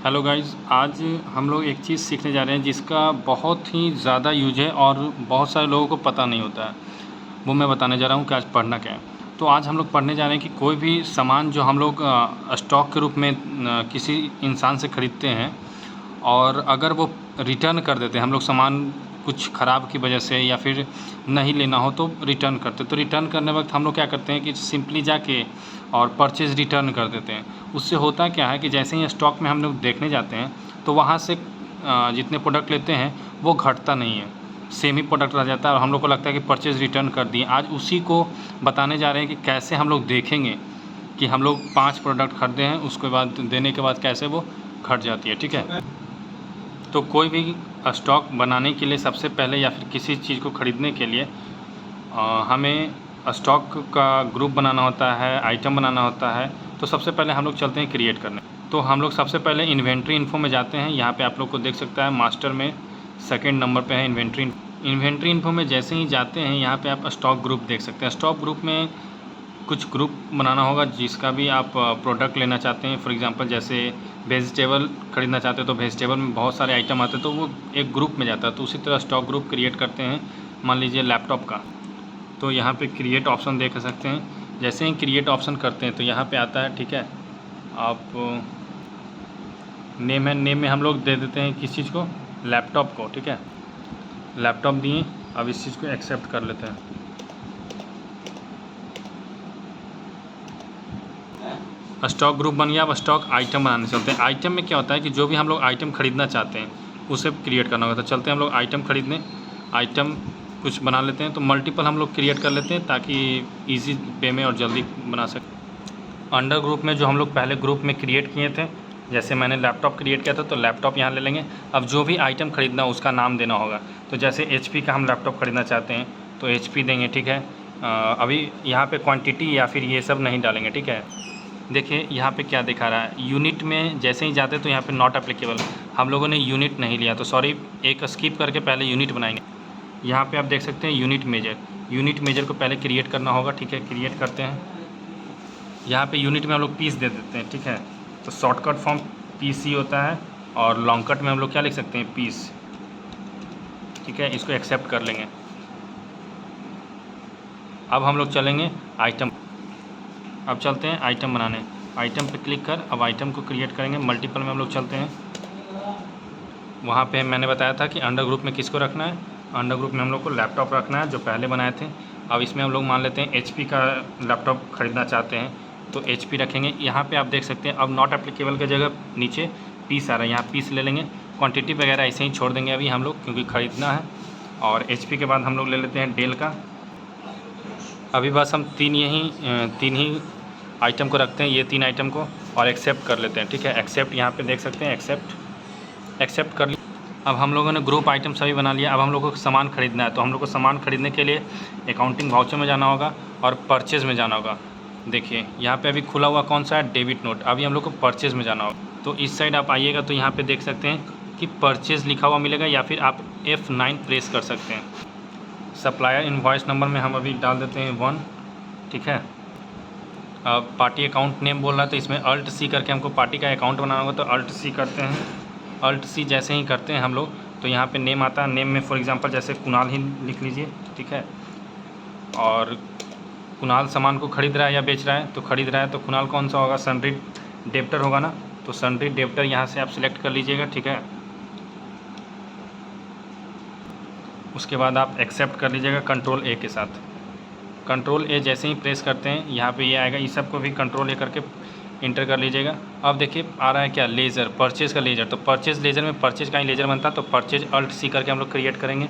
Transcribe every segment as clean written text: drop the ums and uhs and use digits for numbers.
Hello guys, आज हम लोग एक चीज़ सीखने जा रहे हैं जिसका बहुत ही ज़्यादा यूज है और बहुत सारे लोगों को पता नहीं होता है। वो मैं बताने जा रहा हूँ कि आज पढ़ना क्या है। तो आज हम लोग पढ़ने जा रहे हैं कि कोई भी सामान जो हम लोग स्टॉक के रूप में किसी इंसान से ख़रीदते हैं और अगर वो रिटर्न कर देते हैं, हम लोग सामान कुछ ख़राब की वजह से या फिर नहीं लेना हो तो रिटर्न करते। तो रिटर्न करने वक्त हम लोग क्या करते हैं कि सिंपली जाके और परचेज़ रिटर्न कर देते हैं। उससे होता क्या है कि जैसे ही स्टॉक में हम लोग देखने जाते हैं तो वहाँ से जितने प्रोडक्ट लेते हैं वो घटता नहीं है, सेम ही प्रोडक्ट रह जाता है और हम लोग को लगता है कि परचेज़ रिटर्न कर दिए। आज उसी को बताने जा रहे हैं कि कैसे हम लोग देखेंगे कि हम लोग 5 प्रोडक्ट खरीदे हैं, उसके बाद देने के बाद कैसे वो घट जाती है। ठीक है, तो कोई भी स्टॉक बनाने के लिए सबसे पहले या फिर किसी चीज़ को ख़रीदने के लिए हमें स्टॉक का ग्रुप बनाना होता है, आइटम बनाना होता है। तो सबसे पहले हम लोग चलते हैं क्रिएट करने। तो हम लोग सबसे पहले इन्वेंट्री इन्फो में जाते हैं। यहाँ पे आप लोग को देख सकता है मास्टर में सेकंड नंबर पे है इन्वेंट्री इन्फो में जैसे ही जाते हैं यहाँ पे आप स्टॉक ग्रुप देख सकते हैं। स्टॉक ग्रुप में कुछ ग्रुप बनाना होगा जिसका भी आप प्रोडक्ट लेना चाहते हैं। फॉर एग्जांपल जैसे वेजिटेबल ख़रीदना चाहते हैं तो वेजिटेबल में बहुत सारे आइटम आते हैं तो वो एक ग्रुप में जाता है। तो उसी तरह स्टॉक ग्रुप क्रिएट करते हैं। मान लीजिए लैपटॉप का, तो यहाँ पे क्रिएट ऑप्शन देख सकते हैं। जैसे ही क्रिएट ऑप्शन करते हैं तो यहाँ पे आता है, ठीक है। आप नेम है, नेम में हम लोग दे देते हैं किस चीज़ को, लैपटॉप को। ठीक है, लैपटॉप दिए। अब इस चीज़ को एक्सेप्ट कर लेते हैं। स्टॉक ग्रुप बन गया। अब स्टॉक आइटम बनाने चलते हैं। आइटम में क्या होता है कि जो भी हम लोग आइटम ख़रीदना चाहते हैं उसे क्रिएट करना होगा। तो चलते हैं हम लोग आइटम ख़रीदने। आइटम कुछ बना लेते हैं तो मल्टीपल हम लोग क्रिएट कर लेते हैं ताकि इजी वे में और जल्दी बना सकें। अंडर ग्रुप में जो हम लोग पहले ग्रुप में क्रिएट किए थे, जैसे मैंने लैपटॉप क्रिएट किया था तो लैपटॉप यहाँ ले लेंगे। अब जो भी आइटम ख़रीदना उसका नाम देना होगा। तो जैसे HP का हम लैपटॉप ख़रीदना चाहते हैं तो HP देंगे। ठीक है, अभी यहाँ पे क्वांटिटी या फिर ये सब नहीं डालेंगे। ठीक है, देखिए यहाँ पे क्या दिखा रहा है, यूनिट में जैसे ही जाते तो यहाँ पे नॉट एप्लीकेबल। हम लोगों ने यूनिट नहीं लिया तो सॉरी, एक स्किप करके पहले यूनिट बनाएंगे। यहाँ पे आप देख सकते हैं यूनिट मेजर को पहले क्रिएट करना होगा। ठीक है, क्रिएट करते हैं। यहाँ पे यूनिट में हम लोग पीस दे देते हैं। ठीक है, तो शॉर्टकट फॉर्म PC होता है और लॉन्ग कट में हम लोग क्या लिख सकते हैं, पीस। ठीक है, इसको एक्सेप्ट कर लेंगे। अब हम लोग चलेंगे आइटम। अब चलते हैं आइटम बनाने। आइटम पे क्लिक कर अब आइटम को क्रिएट करेंगे। मल्टीपल में हम लोग चलते हैं। वहाँ पे मैंने बताया था कि अंडर ग्रुप में किसको रखना है। अंडर ग्रुप में हम लोग को लैपटॉप रखना है जो पहले बनाए थे। अब इसमें हम लोग मान लेते हैं HP का लैपटॉप ख़रीदना चाहते हैं तो HP रखेंगे। यहाँ पे आप देख सकते हैं अब नॉट एप्लीकेबल की जगह नीचे पीस आ रहा है, यहाँ पीस ले लेंगे। क्वांटिटी वगैरह ऐसे ही छोड़ देंगे अभी हम लोग, क्योंकि ख़रीदना है। और HP के बाद हम लोग ले लेते हैं डेल का। अभी बस हम तीन ही आइटम को रखते हैं, ये 3 आइटम को, और एक्सेप्ट कर लेते हैं। ठीक है, एक्सेप्ट यहाँ पे देख सकते हैं, एक्सेप्ट कर लिया। अब हम लोगों ने ग्रुप आइटम सभी बना लिया। अब हम लोगों को सामान ख़रीदना है तो हम लोग को सामान ख़रीदने के लिए अकाउंटिंग वाउचर में जाना होगा और परचेज़ में जाना होगा। देखिए यहाँ पे अभी खुला हुआ कौन सा है, डेबिट नोट। अभी हम लोग को परचेज़ में जाना होगा। तो इस साइड आप आइएगा तो यहाँ पर देख सकते हैं कि परचेज़ लिखा हुआ मिलेगा, या फिर आप F9 प्रेस कर सकते हैं। सप्लायर इनवॉइस नंबर में हम अभी डाल देते हैं 1। ठीक है, अब पार्टी अकाउंट नेम बोल रहा है तो इसमें Alt C करके हमको पार्टी का अकाउंट बनाना होगा। तो Alt C करते हैं। Alt C जैसे ही करते हैं हम लोग तो यहाँ पे नेम आता है। नेम में फॉर एग्जांपल जैसे कुणाल ही लिख लीजिए। ठीक है, और कुणाल सामान को ख़रीद रहा है या बेच रहा है, तो ख़रीद रहा है तो कुणाल कौन सा होगा, सन्ड्री डेब्टर होगा ना। तो सन्ड्री डेब्टर यहाँ से आप सिलेक्ट कर लीजिएगा। ठीक है, उसके बाद आप एक्सेप्ट कर लीजिएगा Ctrl A के साथ। Ctrl A जैसे ही प्रेस करते हैं यहाँ पे ये आएगा। इस सब को भी Ctrl A करके इंटर कर लीजिएगा। अब देखिए आ रहा है क्या, लेज़र, परचेज़ का लेज़र। तो परचेज़ लेज़र में परचेज़ का ही लेज़र बनता है। तो परचेज़ Alt C करके हम लोग क्रिएट करेंगे।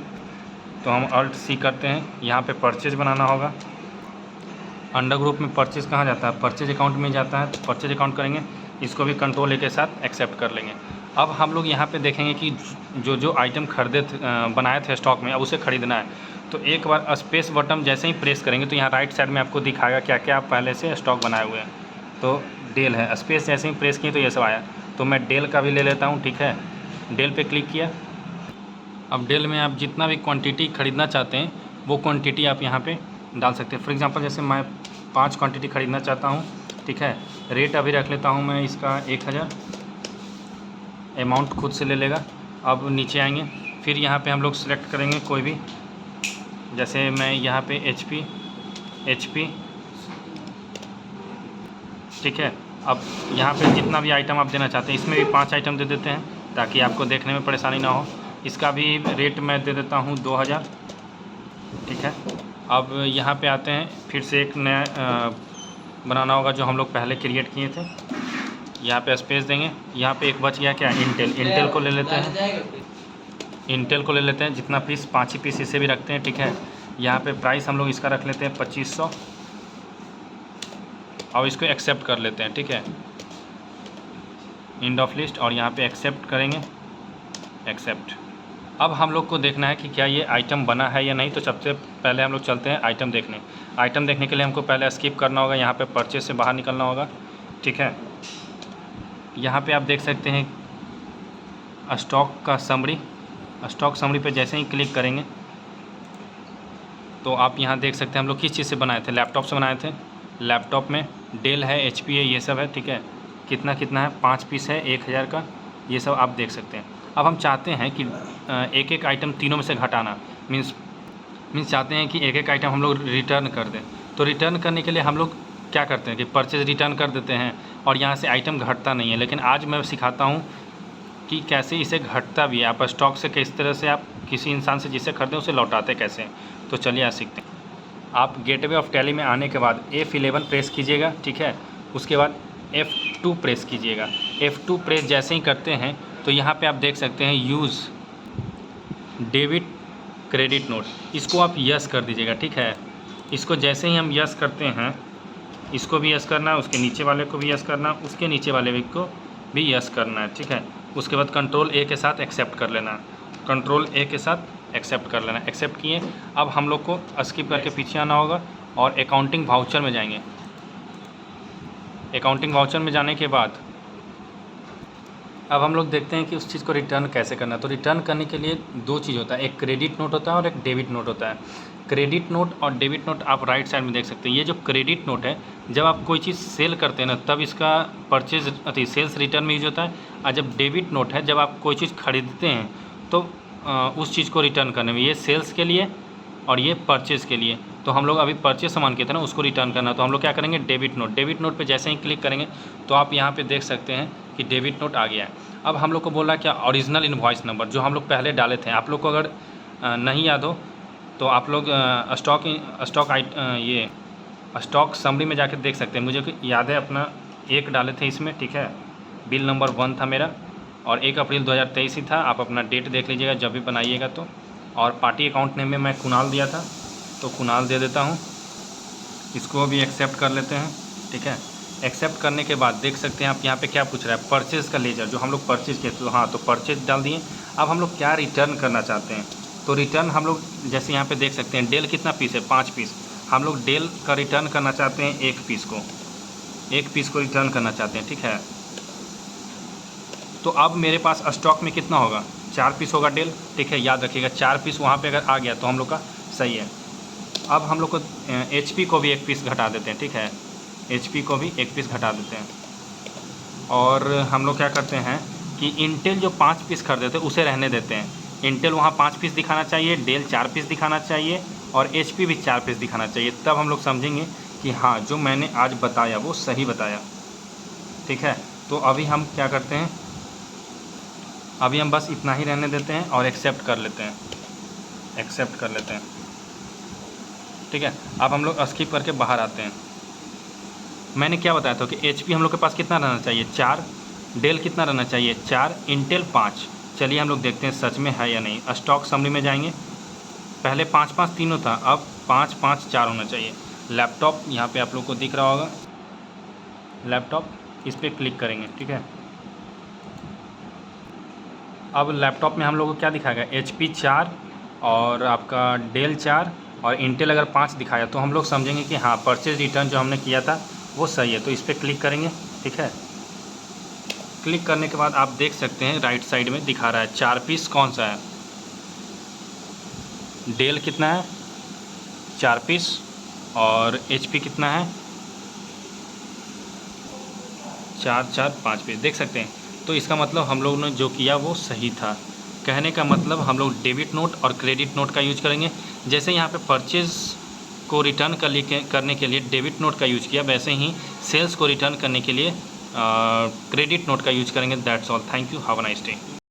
तो हम Alt C करते हैं, यहाँ पे परचेज़ बनाना होगा। अंडर ग्रुप में परचेज़ कहाँ जाता है, परचेज़ अकाउंट में जाता है। तो परचेज़ अकाउंट करेंगे, इसको भी Ctrl A के साथ एक्सेप्ट कर लेंगे। अब हम लोग यहाँ पे देखेंगे कि जो आइटम खरीदे थे, बनाए थे स्टॉक में, अब उसे ख़रीदना है। तो एक बार स्पेस बटन जैसे ही प्रेस करेंगे तो यहाँ राइट साइड में आपको दिखाएगा क्या क्या आप पहले से स्टॉक बनाए हुए हैं। तो डेल है, स्पेस जैसे ही प्रेस किए तो ये सब आया। तो मैं डेल का भी ले लेता हूँ। ठीक है, डेल पे क्लिक किया। अब डेल में आप जितना भी क्वांटिटी ख़रीदना चाहते हैं वो क्वांटिटी आप यहाँ पे डाल सकते हैं। फॉर एग्जांपल जैसे मैं 5 क्वांटिटी ख़रीदना चाहता हूँ। ठीक है, रेट अभी रख लेता हूँ मैं इसका 1000। अमाउंट खुद से ले लेगा। अब नीचे आएंगे, फिर यहाँ पे हम लोग सिलेक्ट करेंगे कोई भी, जैसे मैं यहाँ पे HP, ठीक है। अब यहाँ पे जितना भी आइटम आप देना चाहते हैं, इसमें भी 5 आइटम दे देते हैं ताकि आपको देखने में परेशानी ना हो। इसका भी रेट मैं दे देता हूँ 2000, ठीक है। अब यहाँ पे आते हैं, फिर से एक नया बनाना होगा जो हम लोग पहले क्रिएट किए थे। यहाँ पे स्पेस देंगे। यहाँ पे एक बच गया क्या, इंटेल को ले लेते हैं, इंटेल को ले लेते हैं। जितना पीस 5 ही पीस इसे भी रखते हैं, ठीक है। यहाँ पे प्राइस हम लोग इसका रख लेते हैं 2500 और इसको एक्सेप्ट कर लेते हैं, ठीक है। एंड ऑफ लिस्ट, और यहाँ पे एक्सेप्ट करेंगे, एक्सेप्ट। अब हम लोग को देखना है कि क्या ये आइटम बना है या नहीं। तो सबसे पहले हम लोग चलते हैं आइटम देखने। आइटम देखने के लिए हमको पहले स्किप करना होगा, यहाँ पे परचेज से बाहर निकलना होगा, ठीक है। यहाँ पे आप देख सकते हैं स्टॉक का समरी। स्टॉक समरी पे जैसे ही क्लिक करेंगे तो आप यहाँ देख सकते हैं हम लोग किस चीज़ से बनाए थे, लैपटॉप से बनाए थे। लैपटॉप में डेल है, HP है, ये सब है, ठीक है। कितना कितना है, 5 पीस है 1000 का, ये सब आप देख सकते हैं। अब हम चाहते हैं कि एक एक आइटम तीनों में से घटाना, मीन्स चाहते हैं कि एक एक आइटम हम लोग रिटर्न कर दें। तो रिटर्न करने के लिए हम लोग क्या करते हैं कि परचेज रिटर्न कर देते हैं और यहाँ से आइटम घटता नहीं है। लेकिन आज मैं सिखाता हूँ कि कैसे इसे घटता भी है। आप स्टॉक से किस तरह से आप किसी इंसान से जिससे खरीदें उसे लौटाते कैसे। तो चलिए आज सीखते हैं। आप गेटवे ऑफ टैली में आने के बाद F11 प्रेस कीजिएगा, ठीक है। उसके बाद F2 प्रेस कीजिएगा। F2 प्रेस जैसे ही करते हैं तो यहाँ पे आप देख सकते हैं यूज़ डेबिट क्रेडिट नोट, इसको आप यस कर दीजिएगा, ठीक है। इसको जैसे ही हम यस करते हैं, इसको भी यस करना है, उसके नीचे वाले को भी यस करना, उसके नीचे वाले को भी यस करना है, ठीक है। उसके बाद कंट्रोल A के साथ एक्सेप्ट कर लेना, कंट्रोल A के साथ एक्सेप्ट कर लेना। एक्सेप्ट किए। अब हम लोग को स्किप करके पीछे आना होगा और अकाउंटिंग वाउचर में जाएंगे। अकाउंटिंग वाउचर में जाने के बाद अब हम लोग देखते हैं कि उस चीज़ को रिटर्न कैसे करना है। तो रिटर्न करने के लिए 2 चीज़ होता है, एक क्रेडिट नोट होता है और एक डेबिट नोट होता है। क्रेडिट नोट और डेबिट नोट आप राइट साइड में देख सकते हैं। ये जो क्रेडिट नोट है, जब आप कोई चीज़ सेल करते हैं ना, तब इसका परचेज सेल्स रिटर्न में यूज होता है। और जब डेबिट नोट है, जब आप कोई चीज़ खरीदते हैं तो उस चीज़ को रिटर्न करने में, ये सेल्स के लिए और ये परचेज़ के लिए। तो हम लोग अभी परचेज सामान के थे ना, उसको रिटर्न करना, तो हम लोग क्या करेंगे, डेबिट नोट। डेबिट नोट पे जैसे ही क्लिक करेंगे तो आप यहाँ पे देख सकते हैं कि डेबिट नोट आ गया है। अब हम लोग को बोला क्या, ओरिजिनल इनवॉइस नंबर जो हम लोग पहले डाले थे। आप लोग को अगर नहीं याद हो तो आप लोग स्टॉक समरी में जाकर देख सकते हैं। मुझे याद है अपना 1 डाले थे इसमें, ठीक है। बिल नंबर 1 था मेरा और 1 अप्रैल 2023 ही था। आप अपना डेट देख लीजिएगा जब भी बनाइएगा तो। और पार्टी अकाउंट नेम में मैं कुणाल दिया था, तो कुणाल दे देता हूँ। इसको भी एक्सेप्ट कर लेते हैं, ठीक है। एक्सेप्ट करने के बाद देख सकते हैं आप यहाँ पे क्या पूछ रहा है, परचेज़ का लेजर जो हम लोग परचेज़ किए। तो हाँ, तो परचेज़ डाल दिए। अब हम लोग क्या रिटर्न करना चाहते हैं, तो रिटर्न हम लोग जैसे यहाँ पे देख सकते हैं डेल कितना पीस है, 5 पीस। हम लोग डेल का रिटर्न करना चाहते हैं 1 पीस को रिटर्न करना चाहते हैं, ठीक है। तो अब मेरे पास स्टॉक में कितना होगा, 4 पीस होगा डेल, ठीक है। याद रखिएगा 4 पीस वहाँ पे अगर आ गया तो हम लोग का सही है। अब हम लोग को HP को भी 1 पीस घटा देते हैं, ठीक है। HP को भी 1 पीस घटा देते हैं। और हम लोग क्या करते हैं कि इंटेल जो 5 पीस खरीदे थे उसे रहने देते हैं। इंटेल वहाँ 5 पीस दिखाना चाहिए, डेल 4 पीस दिखाना चाहिए और HP भी 4 पीस दिखाना चाहिए। तब हम लोग समझेंगे कि हाँ, जो मैंने आज बताया वो सही बताया, ठीक है। तो अभी हम क्या करते हैं, अभी हम बस इतना ही रहने देते हैं और एक्सेप्ट कर लेते हैं, एक्सेप्ट कर लेते हैं, ठीक है। अब हम लोग स्किप करके बाहर आते हैं। मैंने क्या बताया था कि HP हम लोग के पास कितना रहना चाहिए, 4। डेल कितना रहना चाहिए, 4। इंटेल 5। चलिए हम लोग देखते हैं सच में है या नहीं। स्टॉक समरी में जाएंगे। पहले 5-5 तीनों था, अब 5-5-4 होना चाहिए। लैपटॉप यहाँ पे आप लोग को दिख रहा होगा, लैपटॉप, इस पर क्लिक करेंगे, ठीक है। अब लैपटॉप में हम लोग को क्या दिखाएगा, HP 4 और आपका डेल 4 और इंटेल अगर 5 दिखाया तो हम लोग समझेंगे कि हाँ, परचेज रिटर्न जो हमने किया था वो सही है। तो इस पर क्लिक करेंगे, ठीक है। क्लिक करने के बाद आप देख सकते हैं राइट साइड में दिखा रहा है 4 पीस कौन सा है, डेल कितना है 4 पीस और HP कितना है 4-4-5 पीस। देख सकते हैं तो इसका मतलब हम लोगों ने जो किया वो सही था। कहने का मतलब हम लोग डेबिट नोट और क्रेडिट नोट का यूज करेंगे। जैसे यहाँ पे परचेज़ को रिटर्न करने के लिए डेबिट नोट का यूज किया, वैसे ही सेल्स को रिटर्न करने के लिए क्रेडिट नोट का यूज करेंगे। That's all. Thank you. Have a nice day.